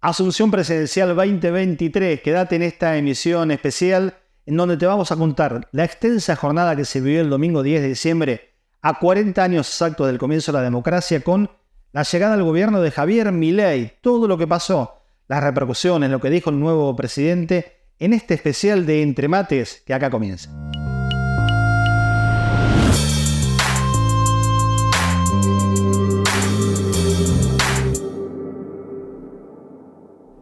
Asunción Presidencial 2023, quédate en esta emisión especial en donde te vamos a contar la extensa jornada que se vivió el domingo 10 de diciembre, a 40 años exactos del comienzo de la democracia, con la llegada al gobierno de Javier Milei, todo lo que pasó, las repercusiones, lo que dijo el nuevo presidente, en este especial de Entre Mates que acá comienza.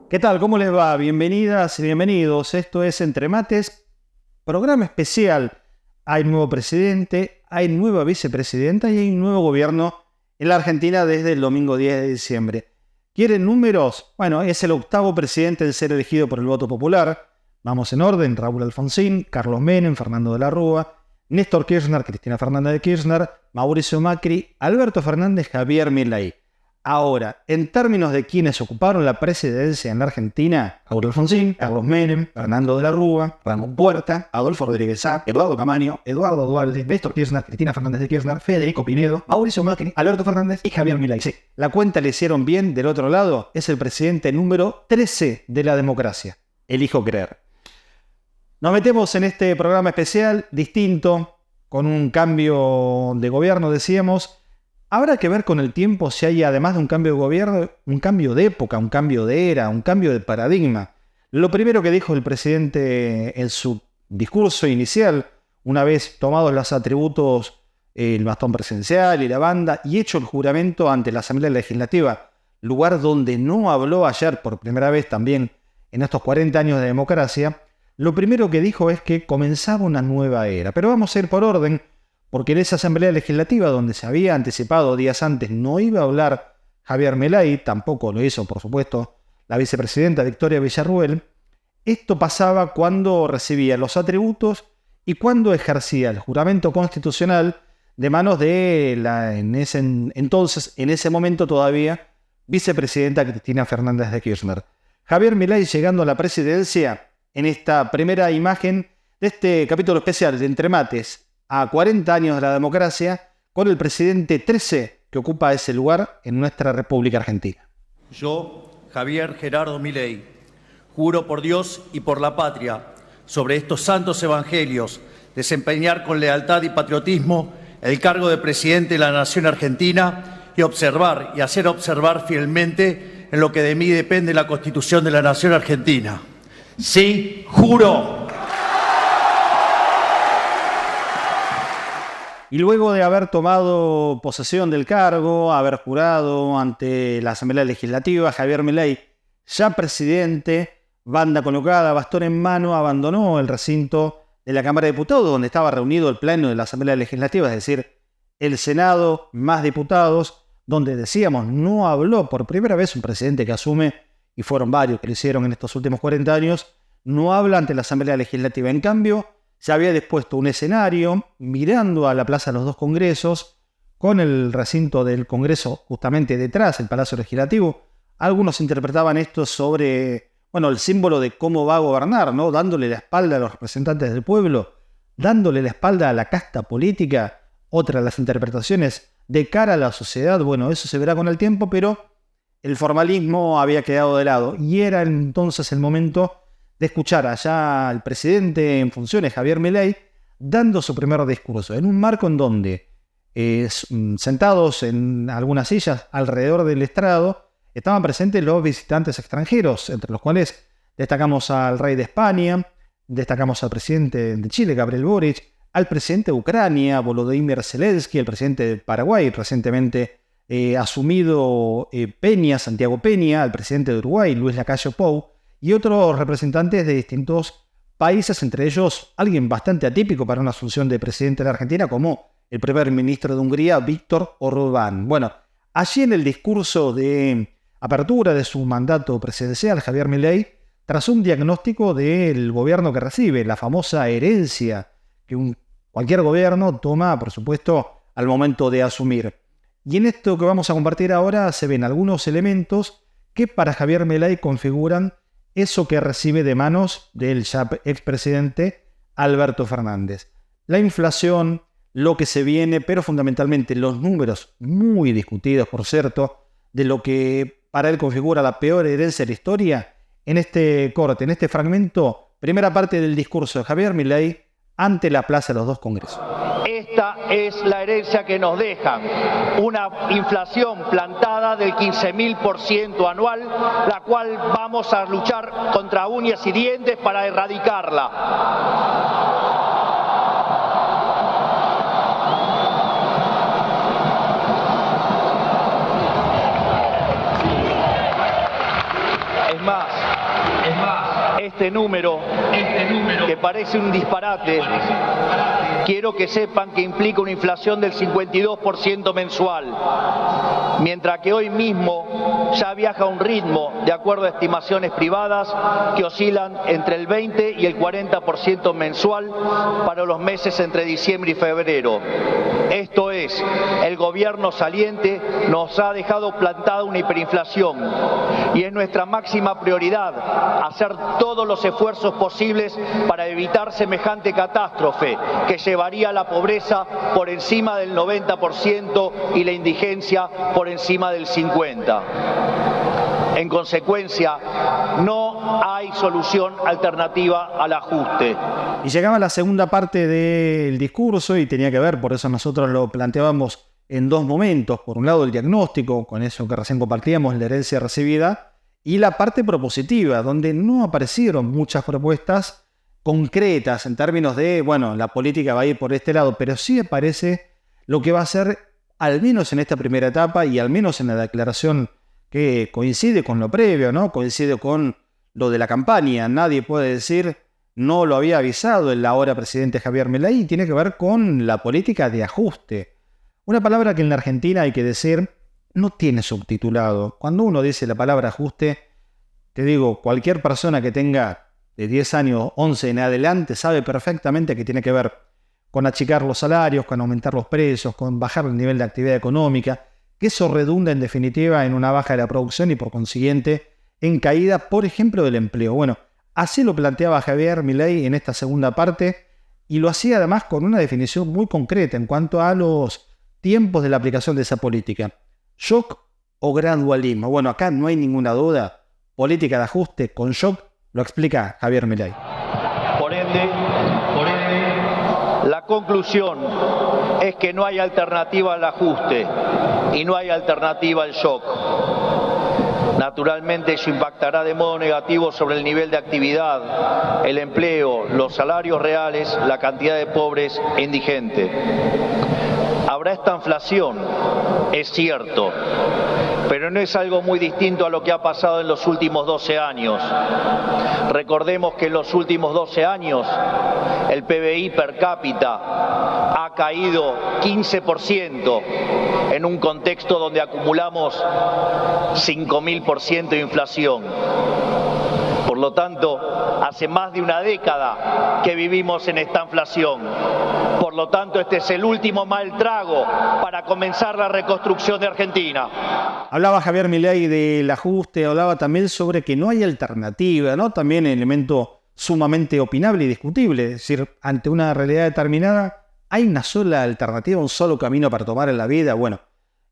¿Qué tal? ¿Cómo les va? Bienvenidas y bienvenidos. Esto es Entre Mates, programa especial. Hay nuevo presidente, hay nueva vicepresidenta y hay un nuevo gobierno en la Argentina desde el domingo 10 de diciembre. ¿Quieren números? Bueno, es el octavo presidente en ser elegido por el voto popular. Vamos en orden: Raúl Alfonsín, Carlos Menem, Fernando de la Rúa, Néstor Kirchner, Cristina Fernández de Kirchner, Mauricio Macri, Alberto Fernández, Javier Milei. Ahora, en términos de quienes ocuparon la presidencia en la Argentina: Raúl Alfonsín, Carlos Menem, Fernando de la Rúa, Ramón Puerta, Adolfo Rodríguez Sá, Eduardo Camaño, Eduardo Duhalde, Néstor Kirchner, Cristina Fernández de Kirchner, Federico Pinedo, Mauricio Macri, Alberto Fernández y Javier Milei. Sí, la cuenta le hicieron bien del otro lado. Es el presidente número 13 de la democracia. Elijo creer. Nos metemos en este programa especial, distinto, con un cambio de gobierno, decíamos. Habrá que ver con el tiempo si hay, además de un cambio de gobierno, un cambio de época, un cambio de era, un cambio de paradigma. Lo primero que dijo el presidente en su discurso inicial, una vez tomados los atributos, el bastón presidencial y la banda, y hecho el juramento ante la Asamblea Legislativa, lugar donde no habló ayer por primera vez también en estos 40 años de democracia, lo primero que dijo es que comenzaba una nueva era. Pero vamos a ir por orden, porque en esa Asamblea Legislativa, donde se había anticipado días antes, no iba a hablar Javier Milei, tampoco lo hizo, por supuesto, la vicepresidenta Victoria Villarruel. Esto pasaba cuando recibía los atributos y cuando ejercía el juramento constitucional de manos de la en ese momento todavía, vicepresidenta Cristina Fernández de Kirchner. Javier Milei llegando a la presidencia en esta primera imagen de este capítulo especial de Entre Mates, a 40 años de la democracia, con el presidente 13 que ocupa ese lugar en nuestra República Argentina. Yo, Javier Gerardo Milei, juro por Dios y por la patria, sobre estos santos evangelios, desempeñar con lealtad y patriotismo el cargo de presidente de la Nación Argentina y observar y hacer observar fielmente en lo que de mí depende la Constitución de la Nación Argentina. Sí, juro. Y luego de haber tomado posesión del cargo, haber jurado ante la Asamblea Legislativa, Javier Milei, ya presidente, banda colocada, bastón en mano, abandonó el recinto de la Cámara de Diputados, donde estaba reunido el pleno de la Asamblea Legislativa, es decir, el Senado más diputados, donde decíamos no habló por primera vez un presidente que asume, y fueron varios que lo hicieron en estos últimos 40 años, no habla ante la Asamblea Legislativa. En cambio, se había dispuesto un escenario mirando a la Plaza de los Dos Congresos, con el recinto del Congreso justamente detrás, el Palacio Legislativo. Algunos interpretaban esto sobre, el símbolo de cómo va a gobernar, ¿no? Dándole la espalda a los representantes del pueblo, dándole la espalda a la casta política. Otra de las interpretaciones de cara a la sociedad, eso se verá con el tiempo, pero el formalismo había quedado de lado y era entonces el momento de escuchar allá al presidente en funciones, Javier Milei, dando su primer discurso, en un marco en donde, sentados en algunas sillas alrededor del estrado, estaban presentes los visitantes extranjeros, entre los cuales destacamos al rey de España, destacamos al presidente de Chile, Gabriel Boric, al presidente de Ucrania, Volodymyr Zelensky, el presidente de Paraguay, recientemente asumido Santiago Peña, al presidente de Uruguay, Luis Lacalle Pou, y otros representantes de distintos países, entre ellos alguien bastante atípico para una asunción de presidente de la Argentina, como el primer ministro de Hungría, Viktor Orbán. Allí en el discurso de apertura de su mandato presidencial, Javier Milei trazó un diagnóstico del gobierno que recibe, la famosa herencia que cualquier gobierno toma, por supuesto, al momento de asumir. Y en esto que vamos a compartir ahora se ven algunos elementos que para Javier Milei configuran eso que recibe de manos del ya expresidente Alberto Fernández. La inflación, lo que se viene, pero fundamentalmente los números muy discutidos, por cierto, de lo que para él configura la peor herencia de la historia? En este corte, en este fragmento, primera parte del discurso de Javier Milei ante la Plaza de los Dos Congresos. Esta es la herencia que nos dejan, una inflación plantada del 15.000% anual, la cual vamos a luchar contra uñas y dientes para erradicarla. Es más, este número que parece un disparate, quiero que sepan que implica una inflación del 52% mensual, mientras que hoy mismo ya viaja a un ritmo, de acuerdo a estimaciones privadas, que oscilan entre el 20 y el 40% mensual para los meses entre diciembre y febrero. Esto es, el gobierno saliente nos ha dejado plantada una hiperinflación y es nuestra máxima prioridad hacer todos los esfuerzos posibles para evitar semejante catástrofe que llevaría a la pobreza por encima del 90% y la indigencia por encima del 50%. En consecuencia, no hay solución alternativa al ajuste. Y llegaba la segunda parte del discurso y tenía que ver, por eso nosotros lo planteábamos en dos momentos. Por un lado, el diagnóstico, con eso que recién compartíamos, la herencia recibida, y la parte propositiva, donde no aparecieron muchas propuestas concretas en términos de, bueno, la política va a ir por este lado, pero sí aparece lo que va a ser, al menos en esta primera etapa y al menos en la declaración que coincide con lo previo, ¿no? Coincide con lo de la campaña. Nadie puede decir, no lo había avisado el ahora presidente Javier Milei, y tiene que ver con la política de ajuste. Una palabra que en la Argentina, hay que decir, no tiene subtitulado. Cuando uno dice la palabra ajuste, te digo, cualquier persona que tenga de 10 años, 11 en adelante, sabe perfectamente que tiene que ver con achicar los salarios, con aumentar los precios, con bajar el nivel de actividad económica, que eso redunda en definitiva en una baja de la producción y por consiguiente en caída, por ejemplo, del empleo. Bueno, así lo planteaba Javier Milei en esta segunda parte y lo hacía además con una definición muy concreta en cuanto a los tiempos de la aplicación de esa política. ¿Shock o gradualismo? Bueno, acá no hay ninguna duda. Política de ajuste con shock, lo explica Javier Milei. Por ende, la conclusión es que no hay alternativa al ajuste y no hay alternativa al shock. Naturalmente eso impactará de modo negativo sobre el nivel de actividad, el empleo, los salarios reales, la cantidad de pobres e indigentes. Habrá esta inflación, es cierto, pero no es algo muy distinto a lo que ha pasado en los últimos 12 años. Recordemos que en los últimos 12 años el PBI per cápita ha caído 15% en un contexto donde acumulamos 5.000% de inflación. Por lo tanto, hace más de una década que vivimos en esta inflación. Por lo tanto, este es el último mal trago para comenzar la reconstrucción de Argentina. Hablaba Javier Milei del ajuste, hablaba también sobre que no hay alternativa, ¿no? También elemento sumamente opinable y discutible. Es decir, ante una realidad determinada, ¿hay una sola alternativa, un solo camino para tomar en la vida? Bueno,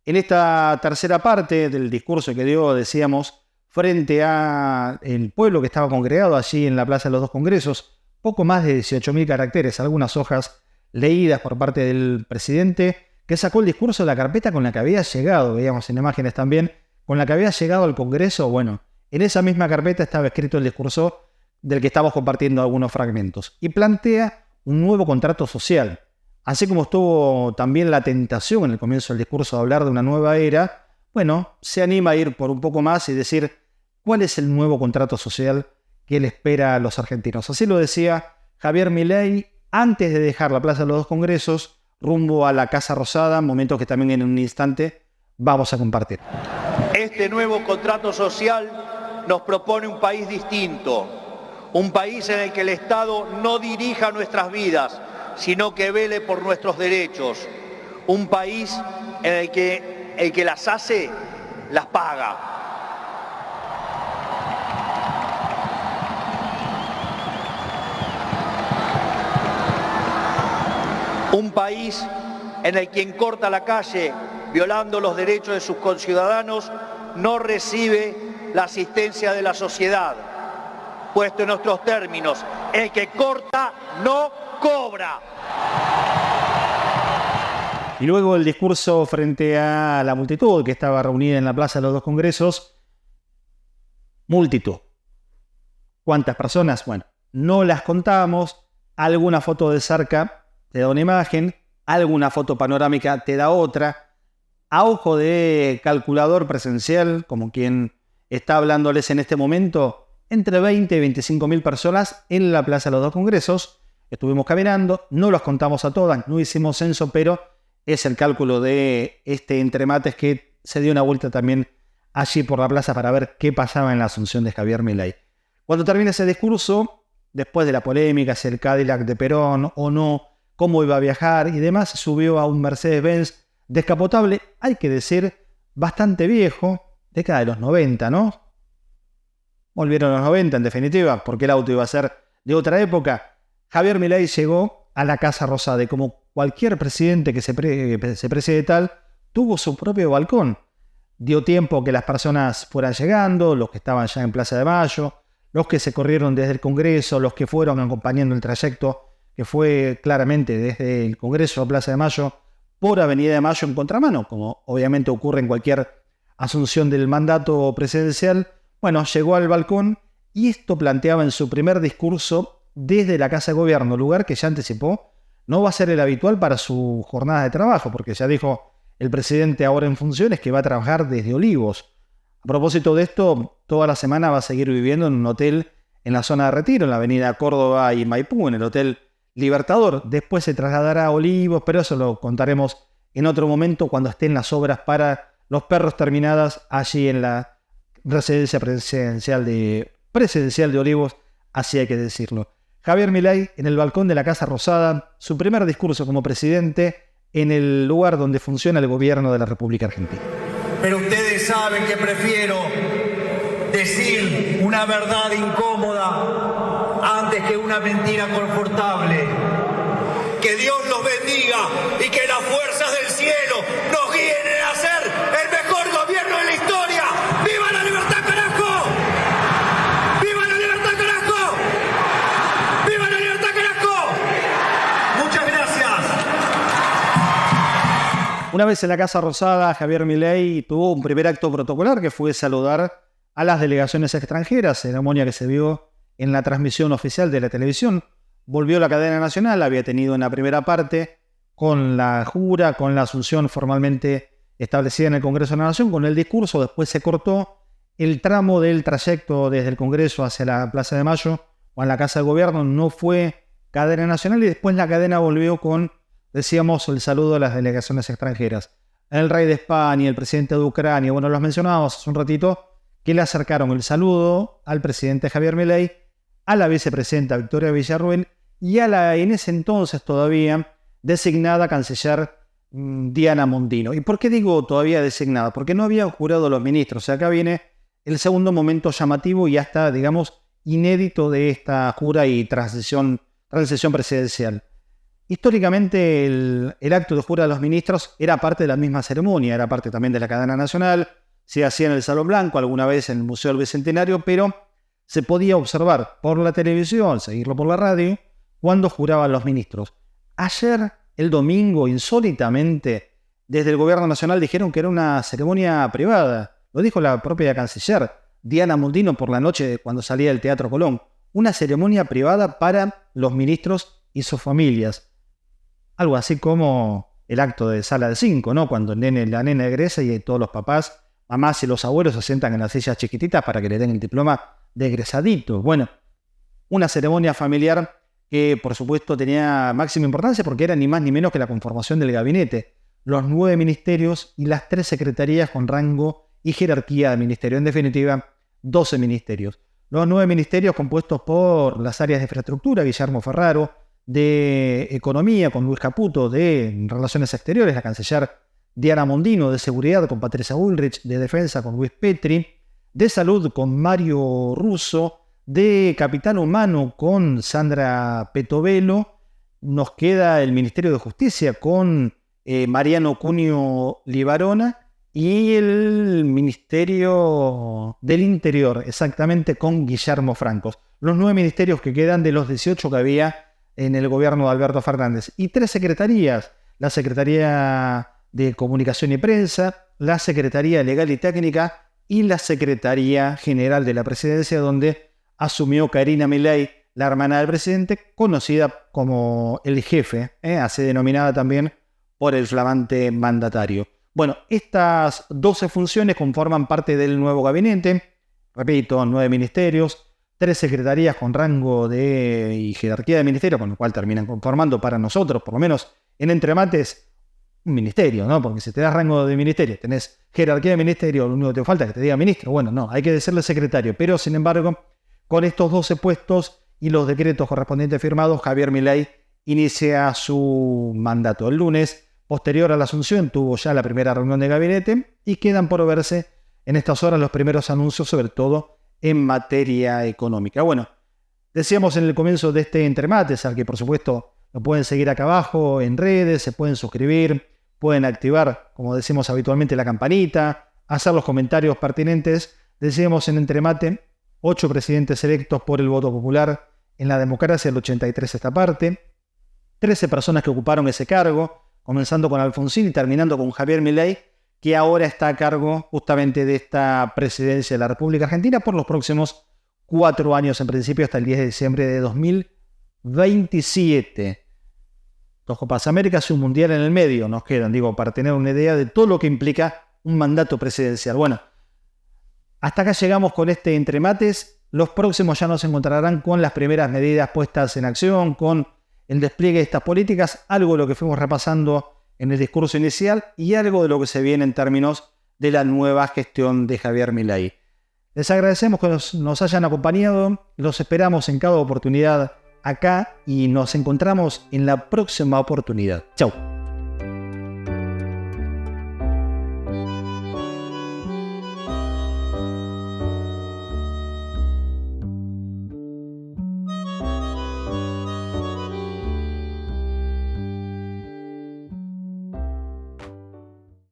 en esta tercera parte del discurso que dio, decíamos, frente a el pueblo que estaba congregado allí en la Plaza de los Dos Congresos, poco más de 18.000 caracteres, algunas hojas leídas por parte del presidente, que sacó el discurso de la carpeta con la que había llegado, veíamos en imágenes también, con la que había llegado al Congreso. Bueno, en esa misma carpeta estaba escrito el discurso del que estamos compartiendo algunos fragmentos, y plantea un nuevo contrato social. Así como estuvo también la tentación en el comienzo del discurso de hablar de una nueva era, bueno, se anima a ir por un poco más y decir cuál es el nuevo contrato social que le espera a los argentinos. Así lo decía Javier Milei antes de dejar la Plaza de los Dos Congresos rumbo a la Casa Rosada, momento que también en un instante vamos a compartir. Este nuevo contrato social nos propone un país distinto, un país en el que el Estado no dirija nuestras vidas, sino que vele por nuestros derechos, un país en el que las hace, las paga. Un país en el que quien corta la calle violando los derechos de sus conciudadanos no recibe la asistencia de la sociedad. Puesto en nuestros términos, el que corta no cobra. Y luego el discurso frente a la multitud que estaba reunida en la Plaza de los Dos Congresos. Multitud. ¿Cuántas personas? Bueno, no las contamos. Alguna foto de cerca te da una imagen, alguna foto panorámica te da otra. A ojo de calculador presencial, como quien está hablándoles en este momento, entre 20 y 25 mil personas en la Plaza de los Dos Congresos. Estuvimos caminando, no las contamos a todas, no hicimos censo, pero es el cálculo de este entremates que se dio una vuelta también allí por la plaza para ver qué pasaba en la asunción de Javier Milei. Cuando termina ese discurso, después de la polémica si el Cadillac de Perón o no, cómo iba a viajar y demás, subió a un Mercedes-Benz descapotable, hay que decir, bastante viejo, década de los 90, ¿no? Volvieron los 90 en definitiva, porque el auto iba a ser de otra época. Javier Milei llegó a la Casa Rosada y como cualquier presidente que se preside tal, tuvo su propio balcón. Dio tiempo que las personas fueran llegando, los que estaban ya en Plaza de Mayo, los que se corrieron desde el Congreso, los que fueron acompañando el trayecto que fue claramente desde el Congreso a Plaza de Mayo por Avenida de Mayo en contramano, como obviamente ocurre en cualquier asunción del mandato presidencial. Bueno, llegó al balcón y esto planteaba en su primer discurso desde la Casa de Gobierno, lugar que ya anticipó no va a ser el habitual para su jornada de trabajo, porque ya dijo el presidente ahora en funciones que va a trabajar desde Olivos. A propósito de esto, toda la semana va a seguir viviendo en un hotel en la zona de Retiro, en la avenida Córdoba y Maipú, en el Hotel Libertador. Después se trasladará a Olivos, pero eso lo contaremos en otro momento cuando estén las obras para los perros terminadas allí en la residencia presidencial de Olivos, así hay que decirlo. Javier Milei en el balcón de la Casa Rosada, su primer discurso como presidente en el lugar donde funciona el gobierno de la República Argentina. Pero ustedes saben que prefiero decir una verdad incómoda antes que una mentira confortable. Que Dios los bendiga y que las fuerzas del cielo nos guíen en hacer el mejor gobierno de la historia. ¡Viva la libertad, carajo! ¡Viva la libertad, carajo! ¡Viva la libertad, carajo! Muchas gracias. Una vez en la Casa Rosada, Javier Milei tuvo un primer acto protocolar que fue saludar a las delegaciones extranjeras, ceremonia que se vio en la transmisión oficial de la televisión. Volvió a la cadena nacional, había tenido en la primera parte con la jura, con la asunción formalmente establecida en el Congreso de la Nación, con el discurso. Después se cortó el tramo del trayecto desde el Congreso hacia la Plaza de Mayo o a la Casa de Gobierno, no fue cadena nacional y después la cadena volvió con, decíamos, el saludo a las delegaciones extranjeras. El rey de España, el presidente de Ucrania, bueno, los mencionábamos hace un ratito, que le acercaron el saludo al presidente Javier Milei, a la vicepresidenta Victoria Villarruel y a la en ese entonces todavía designada canciller Diana Mondino. ¿Y por qué digo todavía designada? Porque no habían jurado los ministros. O sea, acá viene el segundo momento llamativo y hasta, digamos, inédito de esta jura y transición presidencial. Históricamente el acto de jura de los ministros era parte de la misma ceremonia, era parte también de la cadena nacional, se hacía en el Salón Blanco, alguna vez en el Museo del Bicentenario, pero se podía observar por la televisión, seguirlo por la radio, cuando juraban los ministros. Ayer, el domingo, insólitamente, desde el Gobierno Nacional dijeron que era una ceremonia privada. Lo dijo la propia canciller Diana Mondino por la noche cuando salía del Teatro Colón. Una ceremonia privada para los ministros y sus familias. Algo así como el acto de sala de 5, ¿no? Cuando la nena egresa y todos los papás, mamás y los abuelos se sientan en las sillas chiquititas para que le den el diploma de egresadito. Bueno, una ceremonia familiar que por supuesto tenía máxima importancia porque era ni más ni menos que la conformación del gabinete, los 9 ministerios y las 3 secretarías con rango y jerarquía de ministerio. En definitiva, 12 ministerios. Los 9 ministerios compuestos por las áreas de infraestructura, Guillermo Ferraro, de Economía con Luis Caputo, de Relaciones Exteriores, la canciller Diana Mondino, de Seguridad con Patricia Bullrich, de Defensa con Luis Petri, de Salud con Mario Russo, de Capital Humano con Sandra Petovelo. Nos queda el Ministerio de Justicia con Mariano Cunio Libarona y el Ministerio del Interior, exactamente con Guillermo Francos. Los 9 ministerios que quedan de los 18 que había en el gobierno de Alberto Fernández. Y 3 secretarías: la Secretaría de Comunicación y Prensa, la Secretaría Legal y Técnica y la Secretaría General de la Presidencia, donde asumió Karina Milei, la hermana del presidente, conocida como el jefe, así denominada también por el flamante mandatario. Bueno, estas 12 funciones conforman parte del nuevo gabinete. Repito, 9 ministerios, 3 secretarías con rango y jerarquía de ministerio, con lo cual terminan conformando para nosotros, por lo menos en Entremates, un ministerio, ¿no? Porque si te das rango de ministerio, tenés jerarquía de ministerio, lo único que te falta es que te diga ministro. Bueno, no, hay que decirle secretario. Pero, sin embargo, con estos 12 puestos y los decretos correspondientes firmados, Javier Milei inicia su mandato. El lunes, posterior a la asunción, tuvo ya la primera reunión de gabinete y quedan por verse en estas horas los primeros anuncios, sobre todo en materia económica. Bueno, decíamos en el comienzo de este Entremates, al que por supuesto lo pueden seguir acá abajo en redes, se pueden suscribir, pueden activar, como decimos habitualmente, la campanita, hacer los comentarios pertinentes. Decíamos en Entremate, 8 presidentes electos por el voto popular en la democracia del 83 esta parte, 13 personas que ocuparon ese cargo, comenzando con Alfonsín y terminando con Javier Milei, que ahora está a cargo justamente de esta presidencia de la República Argentina por los próximos 4 años, en principio hasta el 10 de diciembre de 2027. 2 Copas Américas y un Mundial en el medio nos quedan, para tener una idea de todo lo que implica un mandato presidencial. Bueno, hasta acá llegamos con este Entremates. Los próximos ya nos encontrarán con las primeras medidas puestas en acción, con el despliegue de estas políticas, algo de lo que fuimos repasando en el discurso inicial y algo de lo que se viene en términos de la nueva gestión de Javier Milei. Les agradecemos que nos hayan acompañado, los esperamos en cada oportunidad acá y nos encontramos en la próxima oportunidad. Chau.